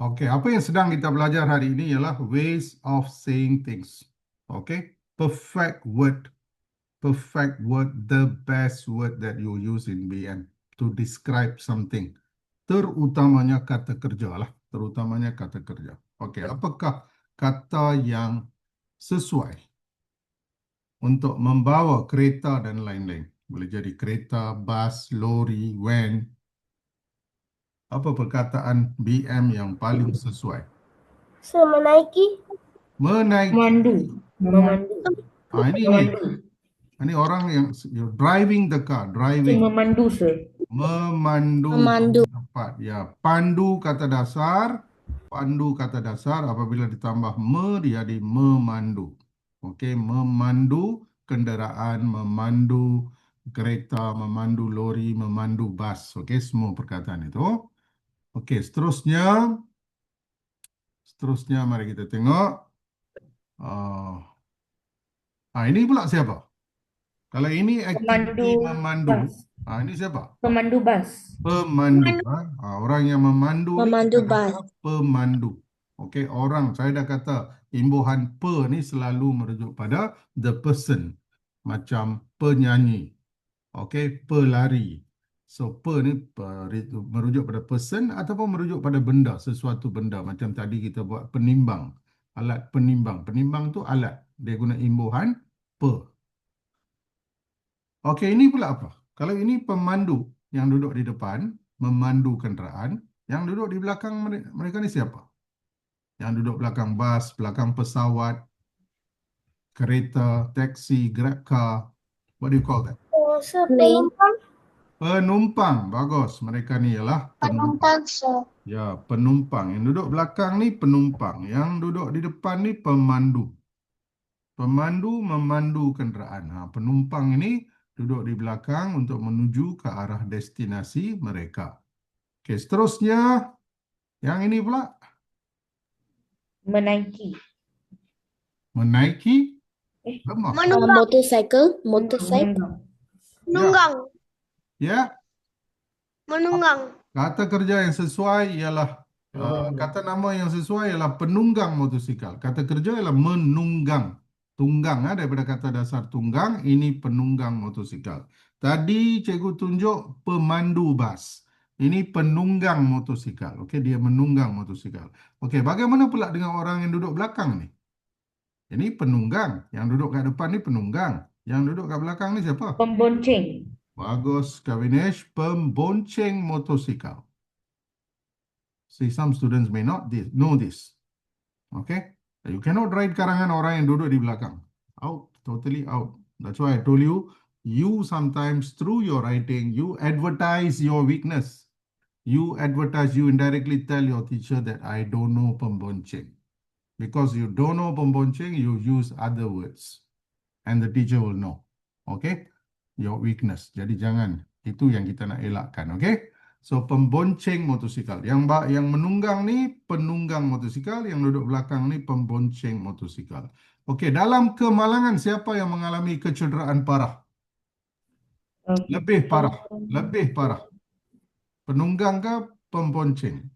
Okey, apa yang sedang kita belajar hari ini ialah ways of saying things. Okey, perfect word, the best word that you use in BM to describe something. Terutamanya kata kerja lah, terutamanya kata kerja. Okey, apakah kata yang sesuai untuk membawa kereta dan lain-lain? Boleh jadi kereta, bas, lori, van. Apa perkataan BM yang paling sesuai? Menaiki. Menaiki. Memandu. Ini orang yang you're driving the car, driving. Memandu, sir. Memandu. Tepat. Ya, pandu kata dasar. Pandu kata dasar apabila ditambah me dia jadi memandu. Okey, memandu kenderaan, memandu kereta, memandu lori, memandu bas. Okey, semua perkataan itu. Okey, seterusnya mari kita tengok. Ini pula siapa? Kalau ini aktiviti memandu. Ini siapa? Pemandu bas. Pemandu. Orang yang memandu ni Memandu kita kata pemandu. Okey, orang. Saya dah kata imbuhan pe ni selalu merujuk pada the person. Macam penyanyi. Okey, pelari. So, pe ni merujuk pada person ataupun merujuk pada benda, sesuatu benda. Macam tadi kita buat penimbang. Alat penimbang. Penimbang tu alat. Dia guna imbuhan pe. Okey, ini pula apa? Kalau ini pemandu yang duduk di depan, memandu kenderaan, yang duduk di belakang mereka ni siapa? Yang duduk belakang bas, belakang pesawat, kereta, taksi, grab car. What do you call that? Penumpang. Penumpang. Bagus. Mereka ni ialah penumpang. Ya, penumpang. Yang duduk belakang ni penumpang. Yang duduk di depan ni pemandu. Pemandu memandu kenderaan. Penumpang ini duduk di belakang untuk menuju ke arah destinasi mereka. Okey, seterusnya yang ini pula Menaiki. menaiki lemah. Motorcycle. Menunggang. Ya, Menunggang. kata kerja yang sesuai ialah kata nama yang sesuai ialah penunggang motosikal. Kata kerja ialah menunggang. Tunggang daripada kata dasar tunggang, ini penunggang motosikal. Tadi cikgu tunjuk pemandu bas. Ini penunggang motosikal. Okey, dia menunggang motosikal. Okey, bagaimana pula dengan orang yang duduk belakang ni? Ini penunggang. Yang duduk kat depan ni penunggang. Yang duduk kat belakang ni siapa? Pembonceng. Bagus, Kavinesh. Pembonceng motosikal. See, some students may not know this. Okay? You cannot ride karangan orang yang duduk di belakang. Out, totally out. That's why I told you, you sometimes through your writing, you advertise your weakness. You indirectly tell your teacher that I don't know pembonceng. Because you don't know pembonceng, you use other words. And the teacher will know. Okay? Your weakness. Jadi jangan. Itu yang kita nak elakkan. Okay? So, pembonceng motosikal. Yang menunggang ni penunggang motosikal, yang duduk belakang ni pembonceng motosikal. Okey, dalam kemalangan siapa yang mengalami kecederaan parah? Lebih parah. Penunggang ke pembonceng?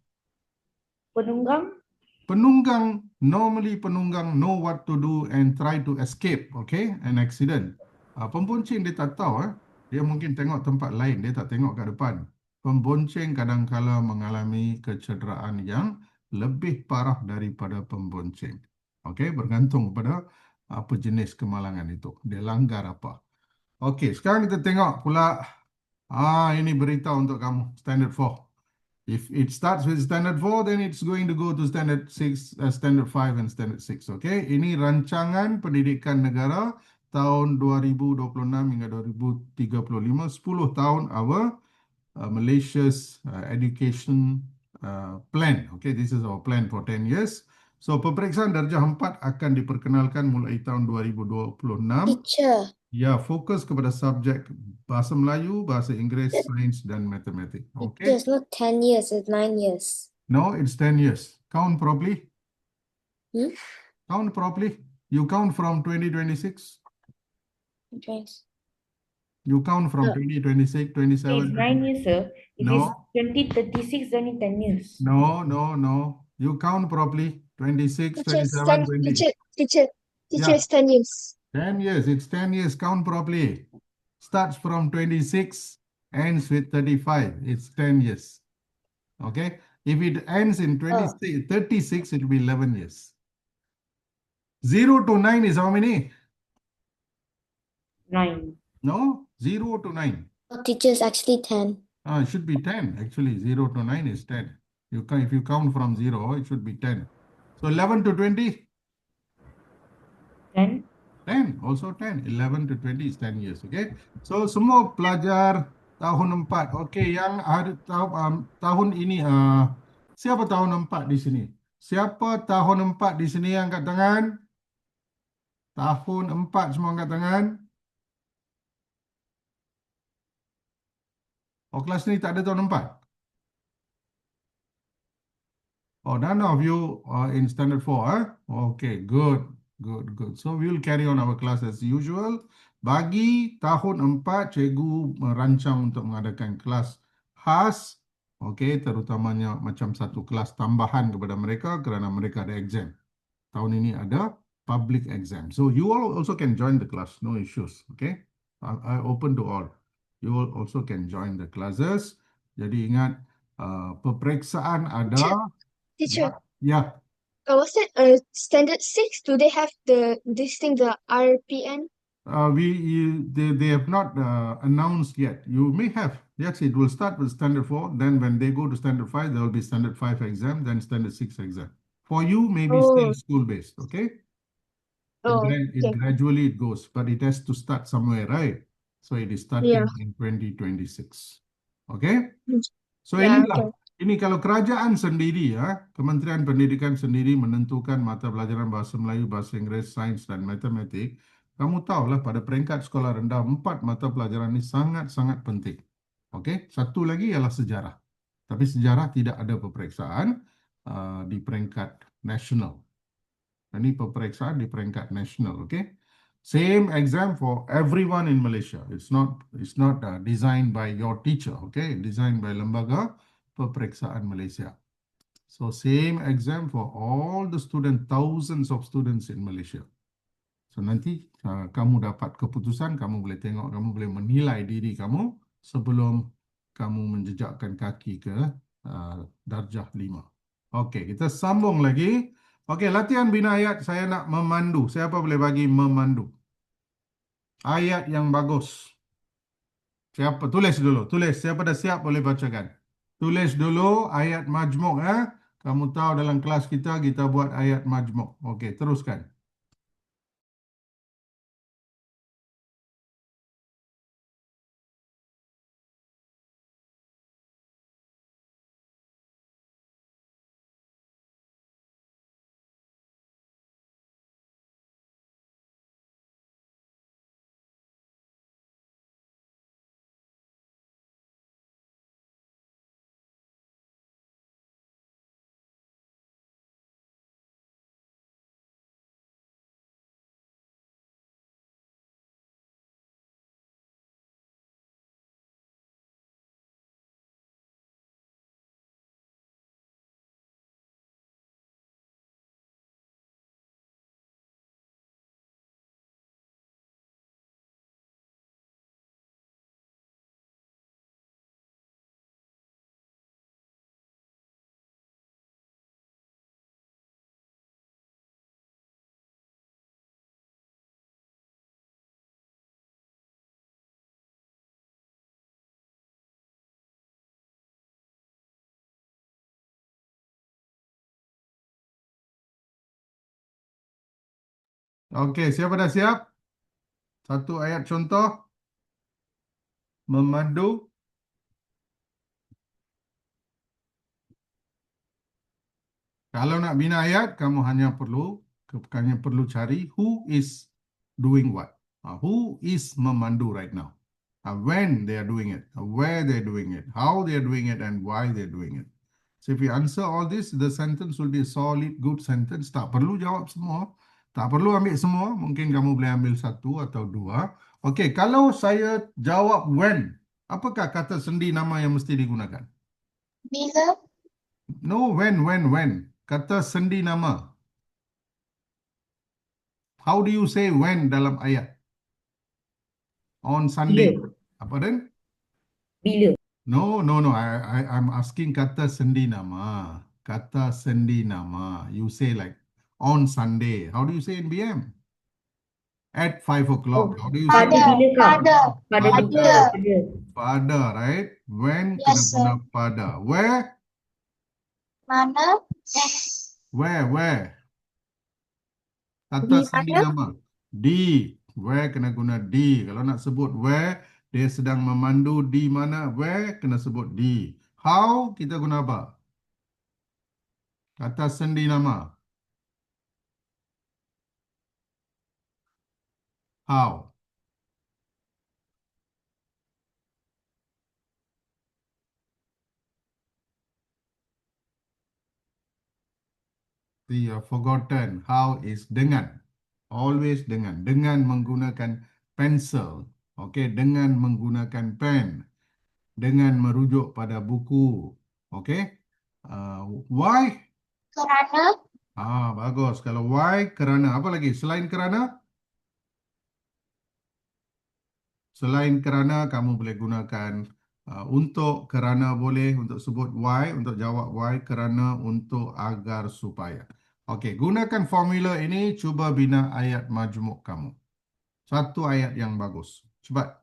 Penunggang, normally penunggang know what to do and try to escape, okay, an accident. Pembonceng dia tak tahu, dia mungkin tengok tempat lain, dia tak tengok kat depan. Pembonceng kadang-kala mengalami kecederaan yang lebih parah daripada pembonceng. Okey, bergantung pada apa jenis kemalangan itu. Dia langgar apa. Okey, sekarang kita tengok pula. Ini berita untuk kamu, Standard 4. If it starts with Standard 4, then it's going to go to Standard 6, Standard 5 and Standard 6. Okay, ini rancangan pendidikan negara tahun 2026 hingga 2035, 10 tahun our Malaysia's education plan. Okay, this is our plan for 10 years. So, peperiksaan darjah 4 akan diperkenalkan mulai tahun 2026. Teacher. Ya, fokus kepada subjek Bahasa Melayu, Bahasa Inggeris, Sains dan Matematik. Okay? It's not 10 years, it's 9 years. No, it's 10 years. Count properly. Count properly. You count from 2026. Yes. You count from 2026, 27. It's 9 years, sir. If No. it's 2036, only 10 years. No. You count properly. 26, Teacher, 27, 20. teacher, Yeah. is 10 years. 10 years. It's 10 years. Count properly. Starts from 26, ends with 35. It's 10 years. Okay. If it ends in 36, it will be 11 years. 0 to 9 is how many? 9. No, 0 to 9. Teacher is actually 10. It should be 10. Actually, 0 to 9 is 10. If you count from 0, it should be 10. So 11 to 20? 10. 10, also 10. 11 to 20 is 10 years, okay? So, semua pelajar tahun 4. Okay, yang hari tahun ini, siapa tahun 4 di sini? Siapa tahun 4 di sini angkat tangan? Tahun 4 semua angkat tangan. Oh, kelas ni tak ada tahun 4? Oh, none of you are in standard 4, huh? Okay, good. Good. So, we will carry on our class as usual. Bagi tahun 4, cikgu merancang untuk mengadakan kelas khas. Okay, terutamanya macam satu kelas tambahan kepada mereka kerana mereka ada exam. Tahun ini ada public exam. So, you all also can join the class. No issues. Okay, I open to all. You all also can join the classes. Jadi ingat, peperiksaan ada. Teacher, Yeah. was it standard 6? Do they have this thing, the RPN? They have not announced yet. You may have. Yes, it will start with standard 4. Then when they go to standard 5, there will be standard 5 exam, then standard 6 exam. For you, maybe still school-based, okay? It gradually it goes, but it has to start somewhere, right? So it is starting in 2026. Okay? So inilah. Ini kalau kerajaan sendiri, Kementerian Pendidikan sendiri menentukan mata pelajaran bahasa Melayu, bahasa Inggeris, sains dan matematik. Kamu tahulah pada peringkat sekolah rendah 4 mata pelajaran ini sangat-sangat penting. Okey, satu lagi ialah sejarah. Tapi sejarah tidak ada peperiksaan di peringkat nasional. Ini peperiksaan di peringkat nasional, okey? Same exam for everyone in Malaysia. It's not designed by your teacher, okay? Designed by lembaga peperiksaan Malaysia. So same exam for all the students, thousands of students in Malaysia. So nanti kamu dapat keputusan, kamu boleh tengok, kamu boleh menilai diri kamu sebelum kamu menjejakkan kaki ke darjah 5. Okey, kita sambung lagi. Okey, latihan bina ayat. Saya nak memandu. Siapa boleh bagi memandu? Ayat yang bagus. Siapa? Tulis dulu. Tulis. Siapa dah siap boleh bacakan. Tulis dulu ayat majmuk. Kamu tahu dalam kelas kita buat ayat majmuk. Okey, teruskan. Okey, siapa dah siap? Satu ayat contoh. Memandu. Kalau nak bina ayat, kamu hanya perlu cari who is doing what. Who is memandu right now. When they are doing it, where they are doing it, how they are doing it, and why they are doing it. So if you answer all this, the sentence will be a solid, good sentence. Tak perlu jawab semua. Tak perlu ambil semua. Mungkin kamu boleh ambil satu atau dua. Okey, kalau saya jawab when, apakah kata sendi nama yang mesti digunakan? Bila? No, when. Kata sendi nama. How do you say when dalam ayat? On Sunday. Bila. Apa dan? Bila. No. I'm asking kata sendi nama. Kata sendi nama. You say like on Sunday. How do you say in BM? At 5 o'clock. Oh, How do you pada say? bilakah? Pada. Pada Pada. bila. Pada. Pada, right? When kena Yes, guna sir. pada. Where? Mana? Where? Kata Di sendi mana? nama. Di. Where kena guna di. Kalau nak sebut where, dia sedang memandu di mana. Where kena sebut di. How kita guna apa? Kata sendi nama. How? See, you have forgotten. How is dengan. Always dengan. Dengan menggunakan pencil. Okay, dengan menggunakan pen. Dengan merujuk pada buku. Okay. Why? Kerana. Bagus. Kalau why, kerana. Apa lagi? Selain kerana? Selain kerana, kamu boleh gunakan untuk, kerana boleh, untuk sebut why, untuk jawab why, kerana, untuk, agar, supaya. Okey, gunakan formula ini, cuba bina ayat majmuk kamu. Satu ayat yang bagus. Cepat.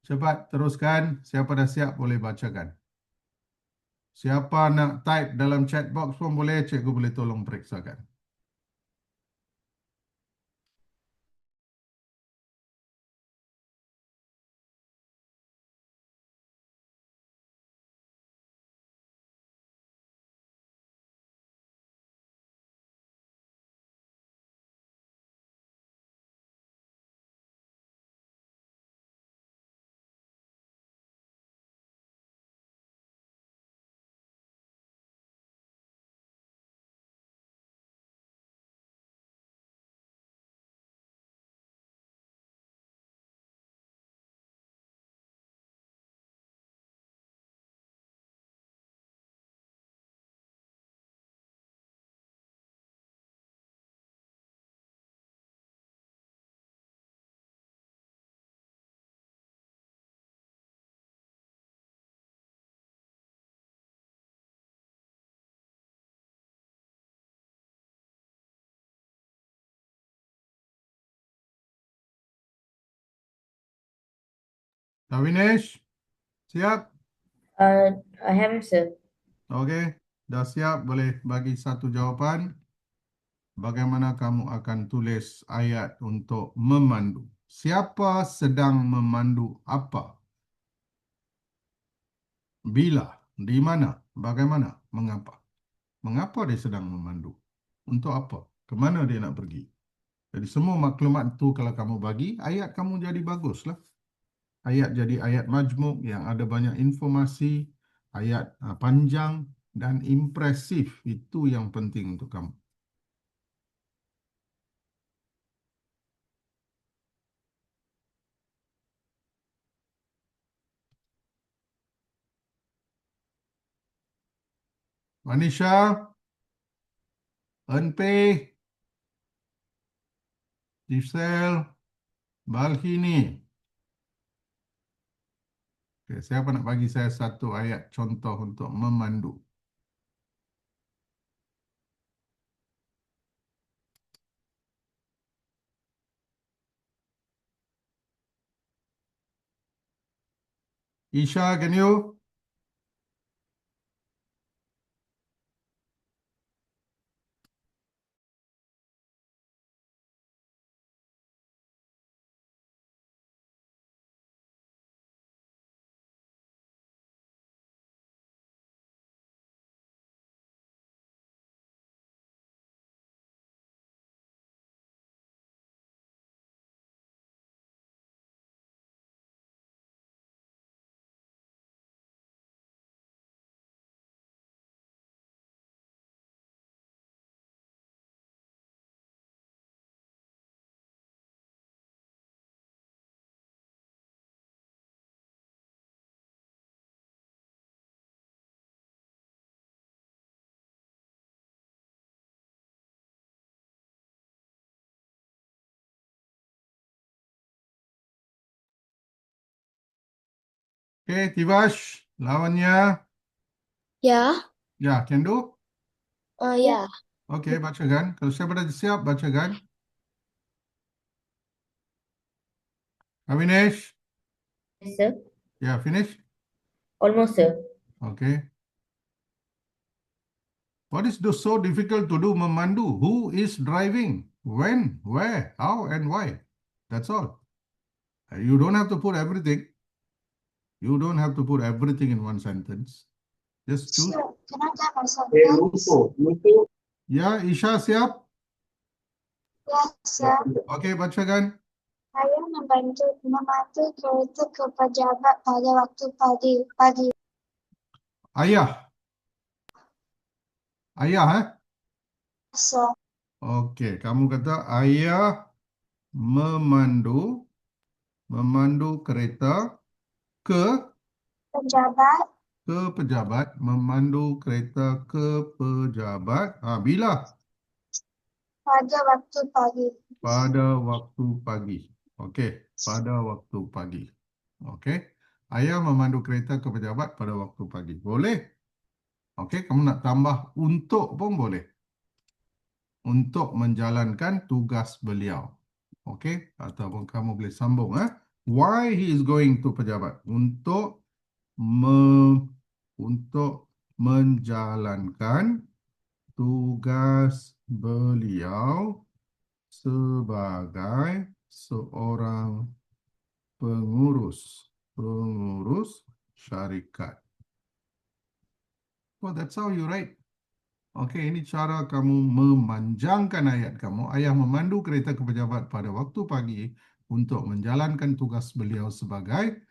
Cepat, teruskan. Siapa dah siap, boleh bacakan. Siapa nak type dalam chat box pun boleh, cikgu boleh tolong periksakan. Dah finish? Siap? I haven't, sir. Okey, dah siap, boleh bagi satu jawapan. Bagaimana kamu akan tulis ayat untuk memandu? Siapa sedang memandu apa? Bila? Di mana? Bagaimana? Mengapa? Mengapa dia sedang memandu? Untuk apa? Kemana dia nak pergi? Jadi semua maklumat itu kalau kamu bagi, ayat kamu jadi baguslah. Ayat jadi ayat majmuk yang ada banyak informasi, ayat panjang dan impresif. Itu yang penting untuk kamu. Manisha, Enpe, Giselle, Balhini. Okay, siapa nak bagi saya satu ayat contoh untuk memandu? Isha, can you? Okay, Tivash, lawannya. Yeah. Ya, can do? Yeah. Okay, bacakan. Kalau siapa dah siap, bacakan. Kavinesh? Yes, sir. Ya, finish? Almost, sir. Okay. What is so difficult to do, memandu? Who is driving? When, where, how, and why? That's all. You don't have to put everything. You don't have to put everything in one sentence. Just choose. Sir, can I get my sentence? Ya, Isha siap? Yes, sir. Okay, bacakan. Saya memandu kereta ke pejabat pada waktu pagi. Ayah. Ayah, Sir, Okay, kamu kata ayah memandu kereta ke pejabat, memandu kereta ke pejabat. Bila? pada waktu pagi. Pada waktu pagi. Okey, pada waktu pagi. Okey. Ayah memandu kereta ke pejabat pada waktu pagi. Boleh? Okey, kamu nak tambah untuk pun boleh. Untuk menjalankan tugas beliau. Okey, ataupun kamu boleh sambung. Why he is going to pejabat? Untuk menjalankan tugas beliau sebagai seorang pengurus syarikat. Well, that's how you write. Okey, ini cara kamu memanjangkan ayat kamu. Ayah memandu kereta ke pejabat pada waktu pagi untuk menjalankan tugas beliau sebagai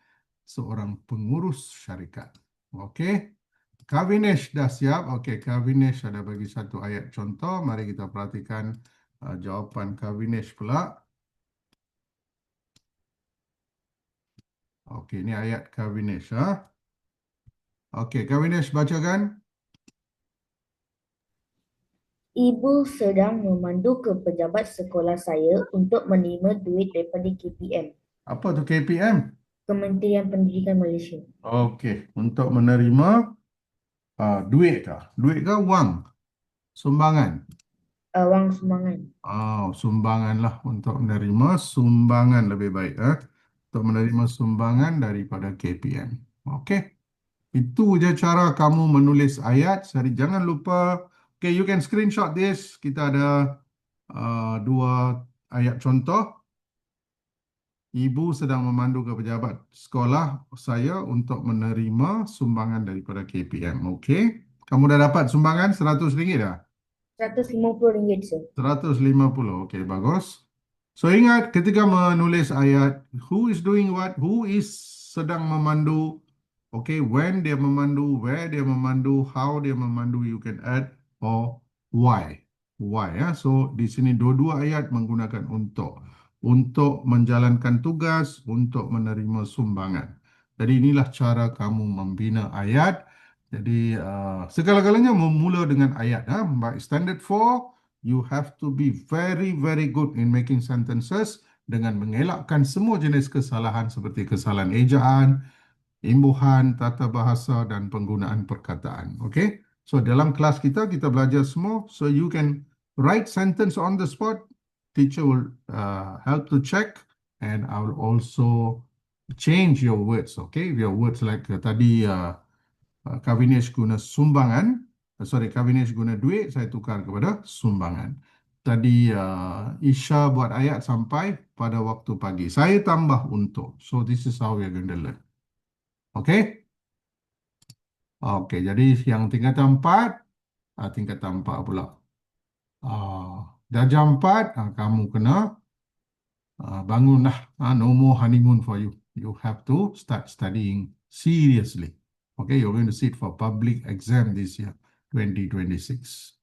seorang pengurus syarikat. Okey. Kavinesh dah siap. Okey, Kavinesh ada bagi satu ayat contoh. Mari kita perhatikan jawapan Kavinesh pula. Okey, ini ayat Kavinesh. Okey, Kavinesh bacakan. Ibu sedang memandu ke pejabat sekolah saya untuk menerima duit daripada KPM, Apa tu KPM? Kementerian Pendidikan Malaysia. Okey, untuk menerima duit kah? Duit kah wang? Sumbangan. Wang sumbangan. Sumbangan lah. Untuk menerima sumbangan lebih baik. Untuk menerima sumbangan daripada KPM. Okey. Itu je cara kamu menulis ayat. Jadi jangan lupa. Okay, you can screenshot this. Kita ada dua ayat contoh. Ibu sedang memandu ke pejabat sekolah saya untuk menerima sumbangan daripada KPM. Okey. Kamu dah dapat sumbangan RM100 dah? RM150, sir. 150. Okey, bagus. So ingat ketika menulis ayat, who is doing what, who is sedang memandu, okay, when dia memandu, where dia memandu, how dia memandu, you can add or why. Why, ya. So di sini dua-dua ayat menggunakan untuk menjalankan tugas, untuk menerima sumbangan. Jadi inilah cara kamu membina ayat. Jadi segala-galanya memula dengan ayat. By standard 4, you have to be very, very good in making sentences dengan mengelakkan semua jenis kesalahan seperti kesalahan ejaan, imbuhan, tata bahasa dan penggunaan perkataan. Okay? So dalam kelas kita belajar semua. So you can write sentence on the spot. Teacher will help to check and I will also change your words. Okay? Your words like tadi Kavinesh guna sumbangan. Kavinesh guna duit, saya tukar kepada sumbangan. Tadi Isha buat ayat sampai pada waktu pagi. Saya tambah untuk. So this is how we are going to learn. Okay? Okay, jadi yang tingkatan 4, tingkatan 4 pula. Darjah 4, kamu kena bangunlah. No more honeymoon for you. You have to start studying seriously. Okay, you're going to sit for public exam this year, 2026.